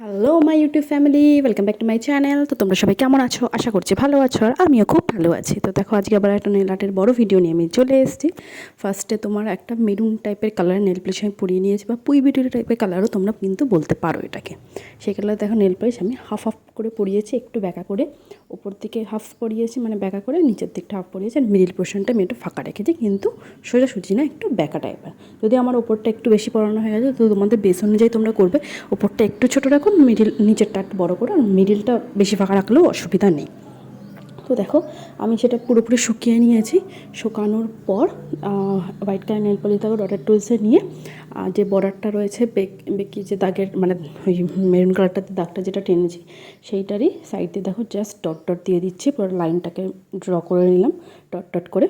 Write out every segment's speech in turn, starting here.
Hello my YouTube family, welcome back to my channel. তো তোমরা সবাই কেমন আছো? আশা করছি ভালো আছো, আর আমিও খুব ভালো আছি। তো দেখো, আজকে আবার একটা নেল আর্টের বড় ভিডিও নিয়ে আমি চলে এসেছি। ফার্স্টে তোমার একটা মেরুন টাইপের কালার নেল পলিশ আমি পরিয়ে নিয়েছি, বা পুই বিউটি টাইপের কালারও তোমরা কিন্তু বলতে পারো এটাকে। সেই কালার দেখো নেল পলিশ আমি হাফ হাফ করে পরিয়েছি, একটু ব্যাকা করে। ওপর দিকে হাফ পরিয়েছি, মানে ব্যাকা করে, নিচের দিকটা হাফ পরিয়েছি, আর মিডিল পোর্শনটা আমি একটু ফাঁকা রেখেছি, কিন্তু সোজাসুজি না, একটু ব্যাকা টাইপের। যদি আমার ওপরটা একটু বেশি পরানো হয়ে গেছে, তো তোমাদের বেস অনুযায়ী তোমরা করবে। ওপরটা একটু ছোটো রাখো, নিচেরটা একটু বড়ো করো, আর মিডিলটা বেশি ফাঁকা রাখলেও অসুবিধা নেই। তো দেখো, আমি সেটা পুরোপুরি শুকিয়ে নিয়েছি। শুকানোর পর হোয়াইট কালার নেল পলিশ দেখো ডটের টুলসে নিয়ে যে বর্ডারটা রয়েছে, বেকি যে দাগের, মানে ওই মেরুন কালারটাতে দাগটা যেটা টেনেছি, সেইটারই সাইড দিয়ে দেখো জাস্ট ডট ডট দিয়ে দিচ্ছি। পুরো লাইনটাকে ড্র করে নিলাম ডট ডট করে।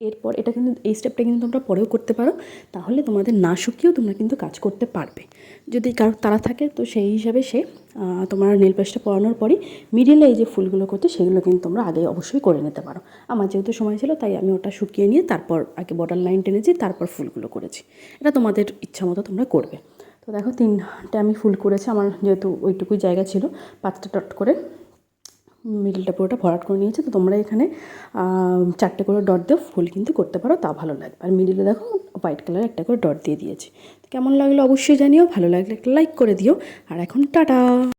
এরপর এটা কিন্তু, এই স্টেপটা কিন্তু তোমরা পরেও করতে পারো, তাহলে তোমাদের না শুকিয়েও তোমরা কিন্তু কাজ করতে পারবে। যদি কারোর তাড়া থাকে, তো সেই হিসাবে সে তোমার নেল পেস্টটা পরানোর পরই মিডিলে এই যে ফুলগুলো করতে, সেগুলো কিন্তু তোমরা আগে অবশ্যই করে নিতে পারো। আমার যেহেতু সময় ছিল, তাই আমি ওটা শুকিয়ে নিয়ে তারপর আগে বর্ডার লাইন টেনেছি, তারপর ফুলগুলো করেছি। এটা তোমাদের ইচ্ছা মতো তোমরা করবে। তো দেখো, 3টে আমি ফুল করেছি। আমার যেহেতু ওইটুকুই জায়গা ছিল, 5টা ডট করে মিডলটা পুরোটা ভরাট করে নিয়েছে। তো তোমরা এখানে 4টে করে ডট দিয়ে ফুল কিন্তু করতে পারো, তা ভালো লাগবে। আর মিডিলে দেখো হোয়াইট কালার একটা করে ডট দিয়ে দিয়েছি। তো কেমন লাগলো অবশ্যই জানিও, ভালো লাগলে একটা লাইক করে দিও। আর এখন টাটা।